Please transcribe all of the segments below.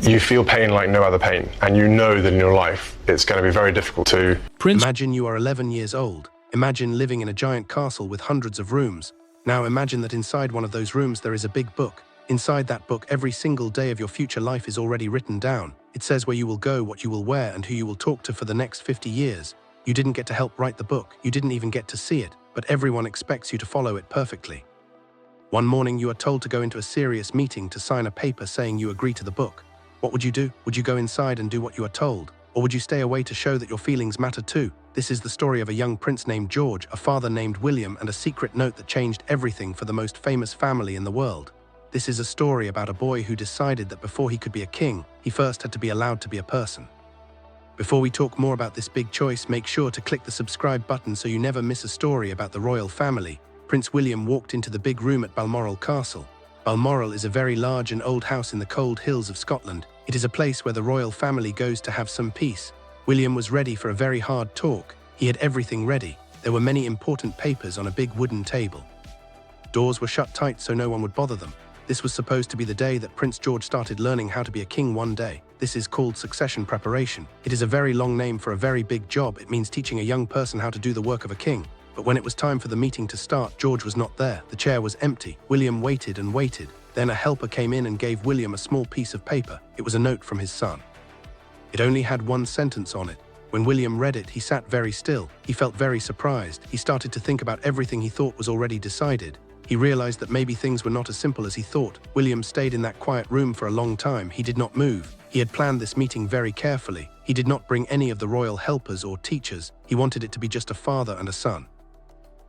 You feel pain like no other pain, and you know that in your life it's going to be very difficult to... Imagine you are 11 years old. Imagine living in a giant castle with hundreds of rooms. Now imagine that inside one of those rooms there is a big book. Inside that book, every single day of your future life is already written down. It says where you will go, what you will wear, and who you will talk to for the next 50 years. You didn't get to help write the book. You didn't even get to see it, but everyone expects you to follow it perfectly. One morning you are told to go into a serious meeting to sign a paper saying you agree to the book. What would you do? Would you go inside and do what you are told? Or would you stay away to show that your feelings matter too? This is the story of a young prince named George, a father named William, and a secret note that changed everything for the most famous family in the world. This is a story about a boy who decided that before he could be a king, he first had to be allowed to be a person. Before we talk more about this big choice, make sure to click the subscribe button so you never miss a story about the royal family. Prince William walked into the big room at Balmoral Castle. Balmoral is a very large and old house in the cold hills of Scotland. It is a place where the royal family goes to have some peace. William was ready for a very hard talk. He had everything ready. There were many important papers on a big wooden table. Doors were shut tight so no one would bother them. This was supposed to be the day that Prince George started learning how to be a king one day. This is called succession preparation. It is a very long name for a very big job. It means teaching a young person how to do the work of a king. But when it was time for the meeting to start, George was not there. The chair was empty. William waited and waited. Then a helper came in and gave William a small piece of paper. It was a note from his son. It only had one sentence on it. When William read it, he sat very still. He felt very surprised. He started to think about everything he thought was already decided. He realized that maybe things were not as simple as he thought. William stayed in that quiet room for a long time. He did not move. He had planned this meeting very carefully. He did not bring any of the royal helpers or teachers. He wanted it to be just a father and a son.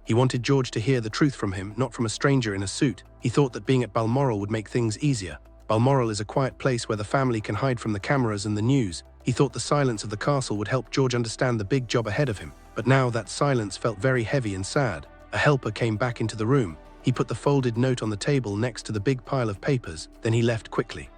He wanted George to hear the truth from him, not from a stranger in a suit. He thought that being at Balmoral would make things easier. Balmoral is a quiet place where the family can hide from the cameras and the news. He thought the silence of the castle would help George understand the big job ahead of him. But now that silence felt very heavy and sad. A helper came back into the room. He put the folded note on the table next to the big pile of papers, then he left quickly.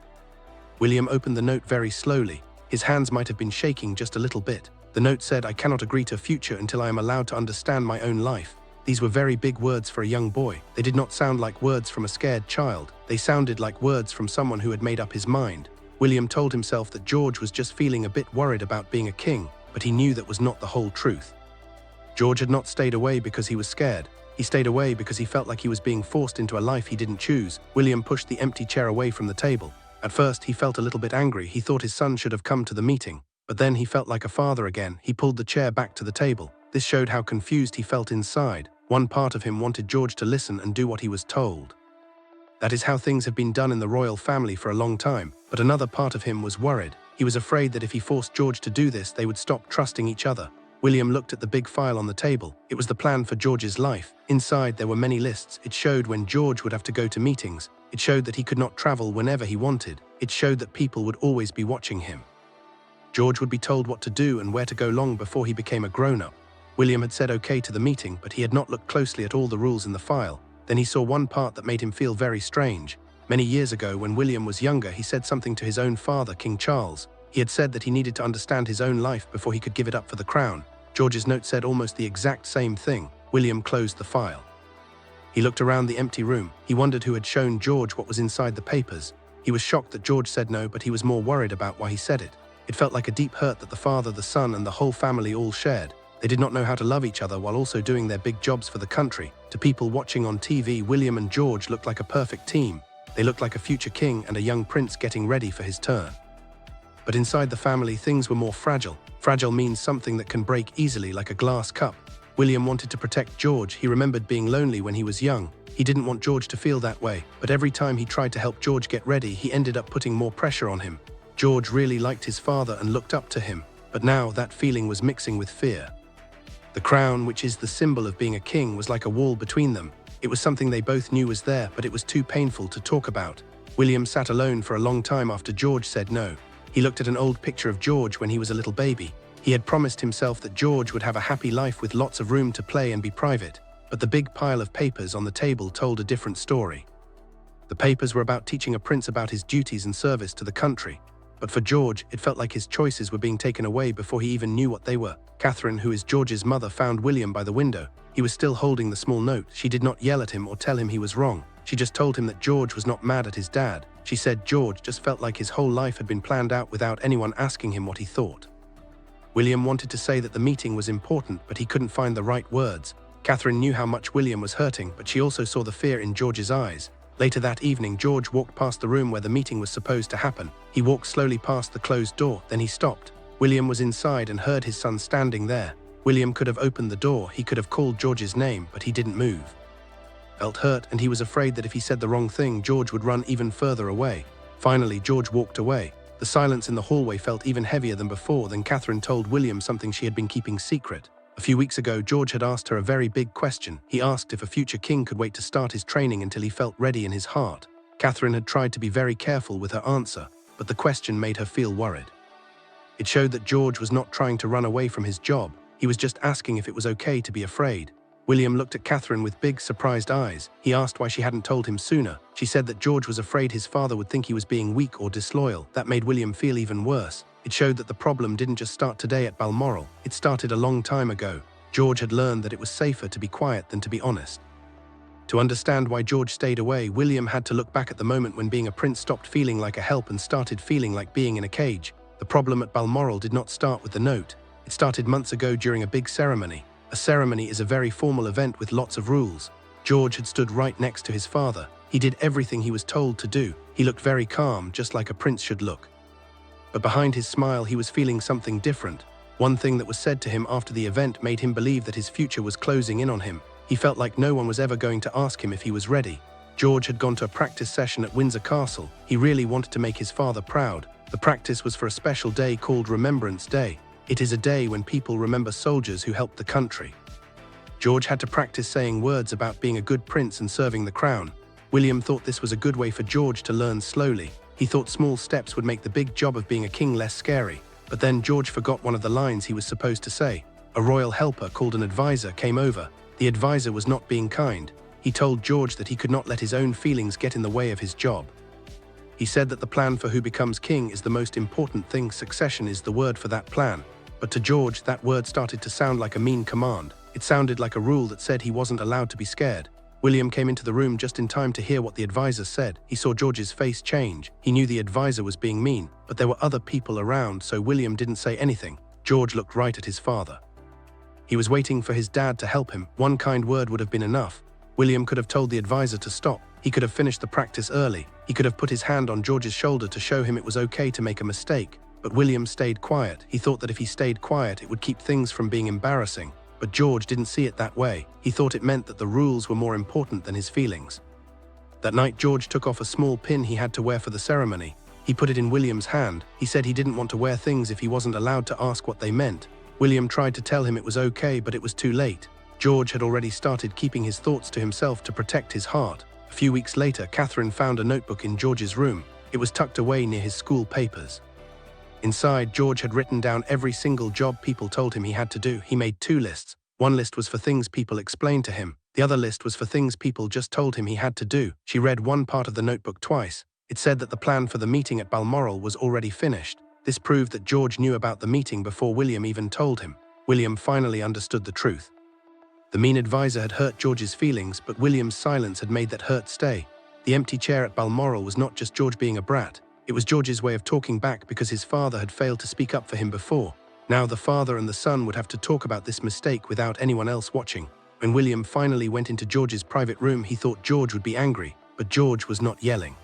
William opened the note very slowly. His hands might have been shaking just a little bit. The note said, "I cannot agree to a future until I am allowed to understand my own life." These were very big words for a young boy. They did not sound like words from a scared child. They sounded like words from someone who had made up his mind. William told himself that George was just feeling a bit worried about being a king, but he knew that was not the whole truth. George had not stayed away because he was scared. He stayed away because he felt like he was being forced into a life he didn't choose. William pushed the empty chair away from the table. At first, he felt a little bit angry. He thought his son should have come to the meeting. But then he felt like a father again. He pulled the chair back to the table. This showed how confused he felt inside. One part of him wanted George to listen and do what he was told. That is how things have been done in the royal family for a long time. But another part of him was worried. He was afraid that if he forced George to do this, they would stop trusting each other. William looked at the big file on the table. It was the plan for George's life. Inside, there were many lists. It showed when George would have to go to meetings. It showed that he could not travel whenever he wanted. It showed that people would always be watching him. George would be told what to do and where to go long before he became a grown-up. William had said okay to the meeting, but he had not looked closely at all the rules in the file. Then he saw one part that made him feel very strange. Many years ago, when William was younger, he said something to his own father, King Charles. He had said that he needed to understand his own life before he could give it up for the crown. George's note said almost the exact same thing. William closed the file. He looked around the empty room. He wondered who had shown George what was inside the papers. He was shocked that George said no, but he was more worried about why he said it. It felt like a deep hurt that the father, the son, and the whole family all shared. They did not know how to love each other while also doing their big jobs for the country. To people watching on TV, William and George looked like a perfect team. They looked like a future king and a young prince getting ready for his turn. But inside the family, things were more fragile. Fragile means something that can break easily, like a glass cup. William wanted to protect George. He remembered being lonely when he was young. He didn't want George to feel that way, but every time he tried to help George get ready, he ended up putting more pressure on him. George really liked his father and looked up to him, but now that feeling was mixing with fear. The crown, which is the symbol of being a king, was like a wall between them. It was something they both knew was there, but it was too painful to talk about. William sat alone for a long time after George said no. He looked at an old picture of George when he was a little baby. He had promised himself that George would have a happy life with lots of room to play and be private. But the big pile of papers on the table told a different story. The papers were about teaching a prince about his duties and service to the country. But for George, it felt like his choices were being taken away before he even knew what they were. Catherine, who is George's mother, found William by the window. He was still holding the small note. She did not yell at him or tell him he was wrong. She just told him that George was not mad at his dad. She said George just felt like his whole life had been planned out without anyone asking him what he thought. William wanted to say that the meeting was important, but he couldn't find the right words. Catherine knew how much William was hurting, but she also saw the fear in George's eyes. Later that evening, George walked past the room where the meeting was supposed to happen. He walked slowly past the closed door, then he stopped. William was inside and heard his son standing there. William could have opened the door, he could have called George's name, but he didn't move. Felt hurt, and he was afraid that if he said the wrong thing, George would run even further away. Finally, George walked away. The silence in the hallway felt even heavier than before. Then Catherine told William something she had been keeping secret. A few weeks ago, George had asked her a very big question. He asked if a future king could wait to start his training until he felt ready in his heart. Catherine had tried to be very careful with her answer, but the question made her feel worried. It showed that George was not trying to run away from his job. He was just asking if it was okay to be afraid. William looked at Catherine with big, surprised eyes. He asked why she hadn't told him sooner. She said that George was afraid his father would think he was being weak or disloyal. That made William feel even worse. It showed that the problem didn't just start today at Balmoral. It started a long time ago. George had learned that it was safer to be quiet than to be honest. To understand why George stayed away, William had to look back at the moment when being a prince stopped feeling like a help and started feeling like being in a cage. The problem at Balmoral did not start with the note. It started months ago during a big ceremony. A ceremony is a very formal event with lots of rules. George had stood right next to his father. He did everything he was told to do. He looked very calm, just like a prince should look. But behind his smile, he was feeling something different. One thing that was said to him after the event made him believe that his future was closing in on him. He felt like no one was ever going to ask him if he was ready. George had gone to a practice session at Windsor Castle. He really wanted to make his father proud. The practice was for a special day called Remembrance Day. It is a day when people remember soldiers who helped the country. George had to practice saying words about being a good prince and serving the crown. William thought this was a good way for George to learn slowly. He thought small steps would make the big job of being a king less scary. But then George forgot one of the lines he was supposed to say. A royal helper called an advisor came over. The advisor was not being kind. He told George that he could not let his own feelings get in the way of his job. He said that the plan for who becomes king is the most important thing. Succession is the word for that plan. But to George, that word started to sound like a mean command. It sounded like a rule that said he wasn't allowed to be scared. William came into the room just in time to hear what the advisor said. He saw George's face change. He knew the advisor was being mean, but there were other people around, so William didn't say anything. George looked right at his father. He was waiting for his dad to help him. One kind word would have been enough. William could have told the advisor to stop. He could have finished the practice early. He could have put his hand on George's shoulder to show him it was okay to make a mistake. But William stayed quiet. He thought that if he stayed quiet, it would keep things from being embarrassing. But George didn't see it that way. He thought it meant that the rules were more important than his feelings. That night, George took off a small pin he had to wear for the ceremony. He put it in William's hand. He said he didn't want to wear things if he wasn't allowed to ask what they meant. William tried to tell him it was okay, but it was too late. George had already started keeping his thoughts to himself to protect his heart. A few weeks later, Catherine found a notebook in George's room. It was tucked away near his school papers. Inside, George had written down every single job people told him he had to do. He made 2 lists. One list was for things people explained to him. The other list was for things people just told him he had to do. She read one part of the notebook twice. It said that the plan for the meeting at Balmoral was already finished. This proved that George knew about the meeting before William even told him. William finally understood the truth. The mean advisor had hurt George's feelings, but William's silence had made that hurt stay. The empty chair at Balmoral was not just George being a brat. It was George's way of talking back because his father had failed to speak up for him before. Now the father and the son would have to talk about this mistake without anyone else watching. When William finally went into George's private room, he thought George would be angry, but George was not yelling.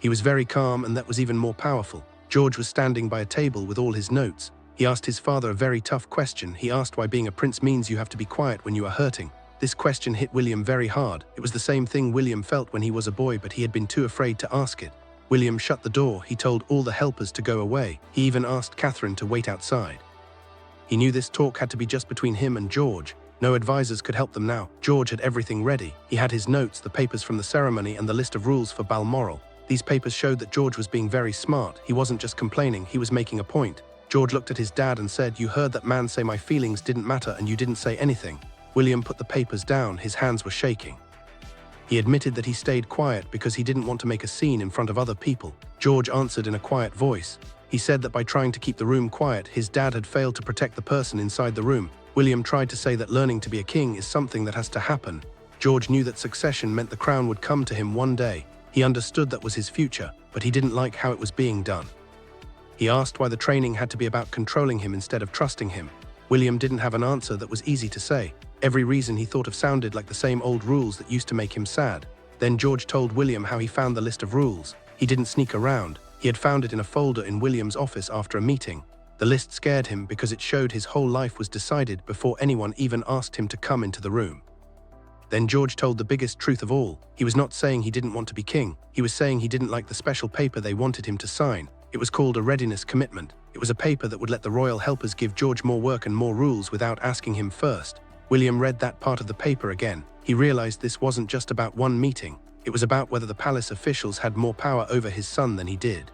He was very calm, and that was even more powerful. George was standing by a table with all his notes. He asked his father a very tough question. He asked why being a prince means you have to be quiet when you are hurting. This question hit William very hard. It was the same thing William felt when he was a boy, but he had been too afraid to ask it. William shut the door. He told all the helpers to go away. He even asked Catherine to wait outside. He knew this talk had to be just between him and George. No advisors could help them now. George had everything ready. He had his notes, the papers from the ceremony, and the list of rules for Balmoral. These papers showed that George was being very smart. He wasn't just complaining, he was making a point. George looked at his dad and said, "You heard that man say my feelings didn't matter and you didn't say anything." William put the papers down. His hands were shaking. He admitted that he stayed quiet because he didn't want to make a scene in front of other people. George answered in a quiet voice. He said that by trying to keep the room quiet, his dad had failed to protect the person inside the room. William tried to say that learning to be a king is something that has to happen. George knew that succession meant the crown would come to him one day. He understood that was his future, but he didn't like how it was being done. He asked why the training had to be about controlling him instead of trusting him. William didn't have an answer that was easy to say. Every reason he thought of sounded like the same old rules that used to make him sad. Then George told William how he found the list of rules. He didn't sneak around. He had found it in a folder in William's office after a meeting. The list scared him because it showed his whole life was decided before anyone even asked him to come into the room. Then George told the biggest truth of all. He was not saying he didn't want to be king. He was saying he didn't like the special paper they wanted him to sign. It was called a readiness commitment. It was a paper that would let the royal helpers give George more work and more rules without asking him first. William read that part of the paper again. He realized this wasn't just about one meeting. It was about whether the palace officials had more power over his son than he did.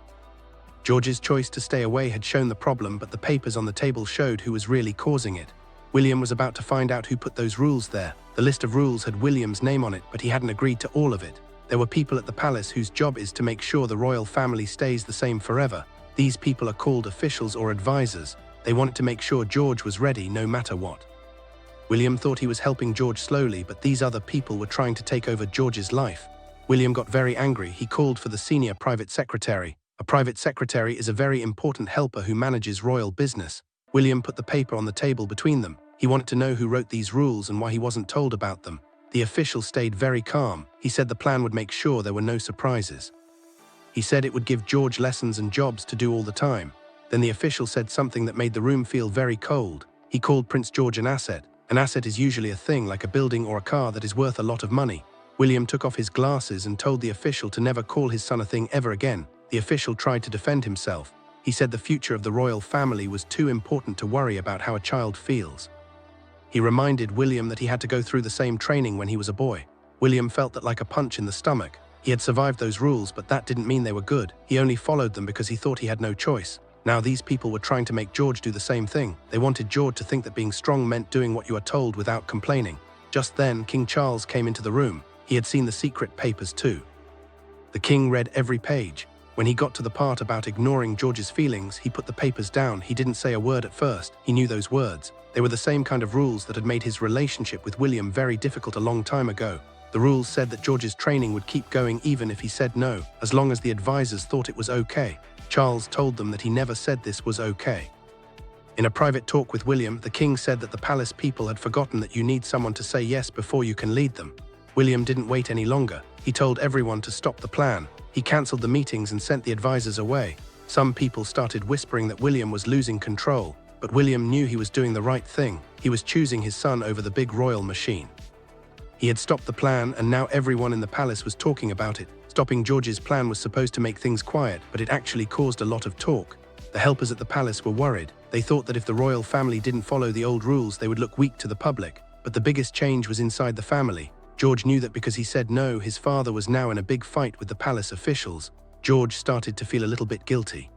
George's choice to stay away had shown the problem, but the papers on the table showed who was really causing it. William was about to find out who put those rules there. The list of rules had William's name on it, but he hadn't agreed to all of it. There were people at the palace whose job is to make sure the royal family stays the same forever. These people are called officials or advisors. They wanted to make sure George was ready no matter what. William thought he was helping George slowly, but these other people were trying to take over George's life. William got very angry. He called for the senior private secretary. A private secretary is a very important helper who manages royal business. William put the paper on the table between them. He wanted to know who wrote these rules and why he wasn't told about them. The official stayed very calm. He said the plan would make sure there were no surprises. He said it would give George lessons and jobs to do all the time. Then the official said something that made the room feel very cold. He called Prince George an asset. An asset is usually a thing like a building or a car that is worth a lot of money. William took off his glasses and told the official to never call his son a thing ever again. The official tried to defend himself. He said the future of the royal family was too important to worry about how a child feels. He reminded William that he had to go through the same training when he was a boy. William felt that like a punch in the stomach. He had survived those rules, but that didn't mean they were good. He only followed them because he thought he had no choice. Now these people were trying to make George do the same thing. They wanted George to think that being strong meant doing what you are told without complaining. Just then, King Charles came into the room. He had seen the secret papers too. The king read every page. When he got to the part about ignoring George's feelings, he put the papers down. He didn't say a word at first. He knew those words. They were the same kind of rules that had made his relationship with William very difficult a long time ago. The rules said that George's training would keep going even if he said no, as long as the advisors thought it was okay. Charles told them that he never said this was okay. In a private talk with William, the king said that the palace people had forgotten that you need someone to say yes before you can lead them. William didn't wait any longer. He told everyone to stop the plan. He cancelled the meetings and sent the advisors away. Some people started whispering that William was losing control, but William knew he was doing the right thing. He was choosing his son over the big royal machine. He had stopped the plan, and now everyone in the palace was talking about it. Stopping George's plan was supposed to make things quiet, but it actually caused a lot of talk. The helpers at the palace were worried. They thought that if the royal family didn't follow the old rules, they would look weak to the public. But the biggest change was inside the family. George knew that because he said no, his father was now in a big fight with the palace officials. George started to feel a little bit guilty.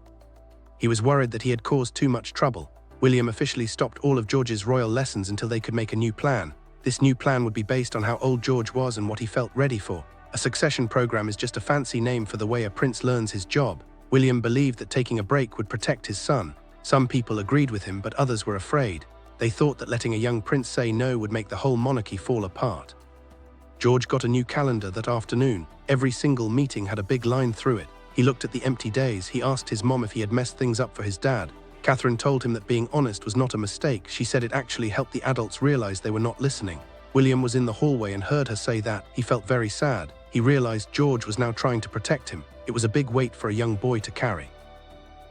He was worried that he had caused too much trouble. William officially stopped all of George's royal lessons until they could make a new plan. This new plan would be based on how old George was and what he felt ready for. A succession program is just a fancy name for the way a prince learns his job. William believed that taking a break would protect his son. Some people agreed with him, but others were afraid. They thought that letting a young prince say no would make the whole monarchy fall apart. George got a new calendar that afternoon. Every single meeting had a big line through it. He looked at the empty days. He asked his mom if he had messed things up for his dad. Catherine told him that being honest was not a mistake. She said it actually helped the adults realize they were not listening. William was in the hallway and heard her say that. He felt very sad. He realized George was now trying to protect him. It was a big weight for a young boy to carry.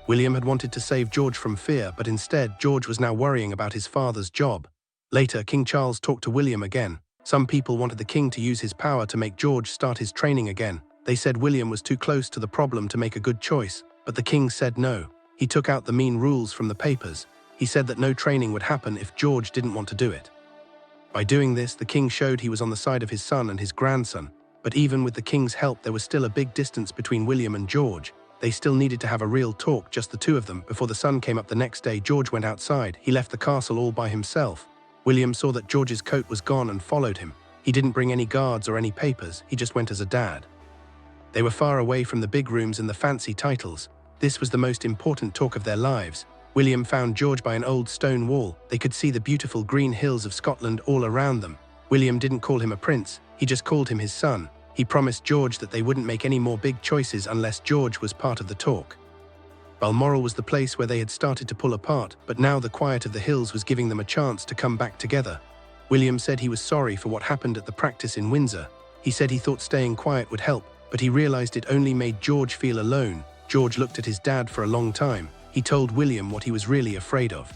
William had wanted to save George from fear, but instead George was now worrying about his father's job. Later, King Charles talked to William again. Some people wanted the king to use his power to make George start his training again. They said William was too close to the problem to make a good choice, but the king said no. He took out the mean rules from the papers. He said that no training would happen if George didn't want to do it. By doing this, the king showed he was on the side of his son and his grandson. But even with the king's help, there was still a big distance between William and George. They still needed to have a real talk, just the two of them. Before the sun came up the next day, George went outside. He left the castle all by himself. William saw that George's coat was gone and followed him. He didn't bring any guards or any papers. He just went as a dad. They were far away from the big rooms and the fancy titles. This was the most important talk of their lives. William found George by an old stone wall. They could see the beautiful green hills of Scotland all around them. William didn't call him a prince. He just called him his son. He promised George that they wouldn't make any more big choices unless George was part of the talk. Balmoral was the place where they had started to pull apart, but now the quiet of the hills was giving them a chance to come back together. William said he was sorry for what happened at the practice in Windsor. He said he thought staying quiet would help, but he realized it only made George feel alone. George looked at his dad for a long time. He told William what he was really afraid of.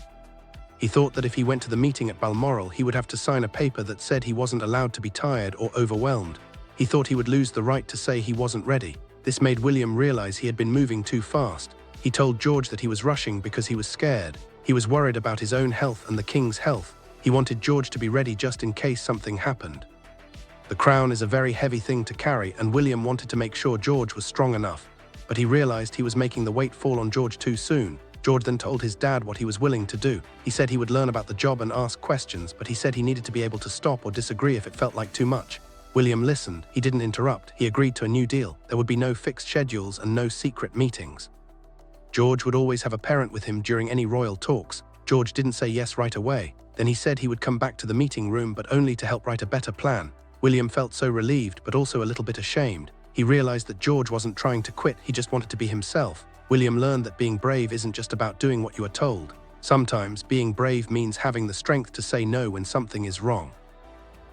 He thought that if he went to the meeting at Balmoral, he would have to sign a paper that said he wasn't allowed to be tired or overwhelmed. He thought he would lose the right to say he wasn't ready. This made William realize he had been moving too fast. He told George that he was rushing because he was scared. He was worried about his own health and the king's health. He wanted George to be ready just in case something happened. The crown is a very heavy thing to carry, and William wanted to make sure George was strong enough. But he realized he was making the weight fall on George too soon. George then told his dad what he was willing to do. He said he would learn about the job and ask questions, but he said he needed to be able to stop or disagree if it felt like too much. William listened. He didn't interrupt. He agreed to a new deal. There would be no fixed schedules and no secret meetings. George would always have a parent with him during any royal talks. George didn't say yes right away. Then he said he would come back to the meeting room, but only to help write a better plan. William felt so relieved, but also a little bit ashamed. He realized that George wasn't trying to quit, he just wanted to be himself. William learned that being brave isn't just about doing what you are told. Sometimes being brave means having the strength to say no when something is wrong.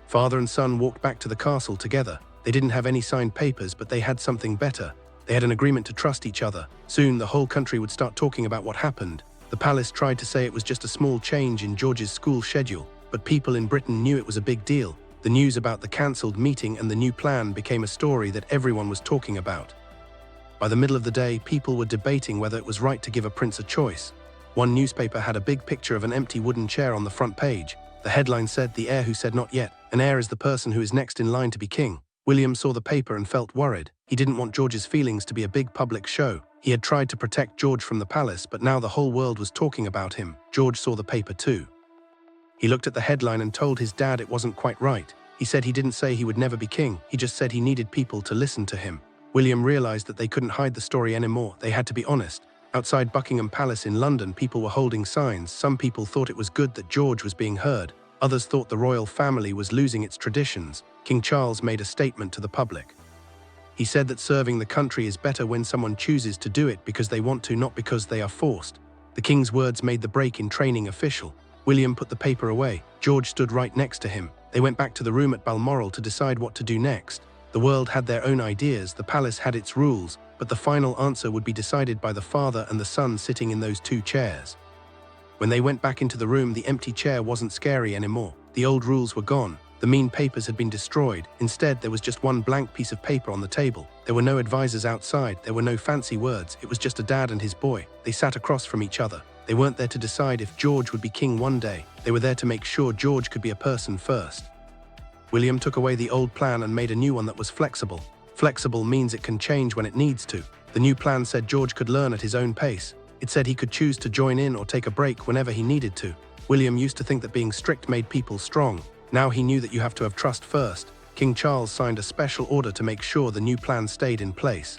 Father and son walked back to the castle together. They didn't have any signed papers, but they had something better. They had an agreement to trust each other. Soon the whole country would start talking about what happened. The palace tried to say it was just a small change in George's school schedule, but people in Britain knew it was a big deal. The news about the cancelled meeting and the new plan became a story that everyone was talking about. By the middle of the day, people were debating whether it was right to give a prince a choice. One newspaper had a big picture of an empty wooden chair on the front page. The headline said, "The heir who said not yet. An heir is the person who is next in line to be king." William saw the paper and felt worried. He didn't want George's feelings to be a big public show. He had tried to protect George from the palace, but now the whole world was talking about him. George saw the paper too. He looked at the headline and told his dad it wasn't quite right. He said he didn't say he would never be king. He just said he needed people to listen to him. William realized that they couldn't hide the story anymore. They had to be honest. Outside Buckingham Palace in London, people were holding signs. Some people thought it was good that George was being heard. Others thought the royal family was losing its traditions. King Charles made a statement to the public. He said that serving the country is better when someone chooses to do it because they want to, not because they are forced. The king's words made the break in training official. William put the paper away. George stood right next to him. They went back to the room at Balmoral to decide what to do next. The world had their own ideas, the palace had its rules, but the final answer would be decided by the father and the son sitting in those two chairs. When they went back into the room, the empty chair wasn't scary anymore. The old rules were gone. The mean papers had been destroyed. Instead, there was just one blank piece of paper on the table. There were no advisors outside. There were no fancy words. It was just a dad and his boy. They sat across from each other. They weren't there to decide if George would be king one day. They were there to make sure George could be a person first. William took away the old plan and made a new one that was flexible. Flexible means it can change when it needs to. The new plan said George could learn at his own pace. It said he could choose to join in or take a break whenever he needed to. William used to think that being strict made people strong. Now he knew that you have to have trust first. King Charles signed a special order to make sure the new plan stayed in place.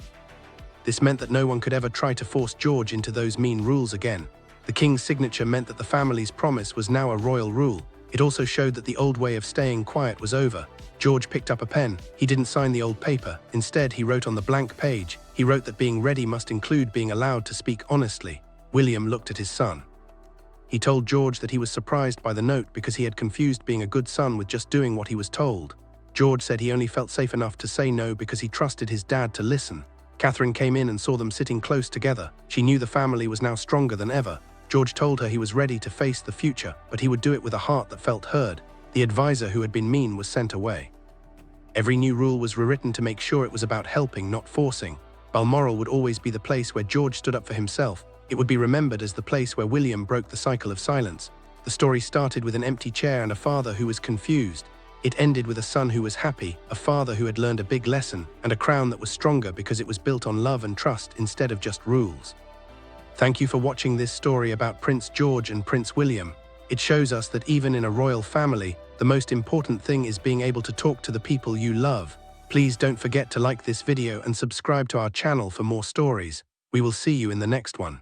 This meant that no one could ever try to force George into those mean rules again. The king's signature meant that the family's promise was now a royal rule. It also showed that the old way of staying quiet was over. George picked up a pen. He didn't sign the old paper. Instead, he wrote on the blank page. He wrote that being ready must include being allowed to speak honestly. William looked at his son. He told George that he was surprised by the note because he had confused being a good son with just doing what he was told. George said he only felt safe enough to say no because he trusted his dad to listen. Catherine came in and saw them sitting close together. She knew the family was now stronger than ever. George told her he was ready to face the future, but he would do it with a heart that felt heard. The advisor who had been mean was sent away. Every new rule was rewritten to make sure it was about helping, not forcing. Balmoral would always be the place where George stood up for himself. It would be remembered as the place where William broke the cycle of silence. The story started with an empty chair and a father who was confused. It ended with a son who was happy, a father who had learned a big lesson, and a crown that was stronger because it was built on love and trust instead of just rules. Thank you for watching this story about Prince George and Prince William. It shows us that even in a royal family, the most important thing is being able to talk to the people you love. Please don't forget to like this video and subscribe to our channel for more stories. We will see you in the next one.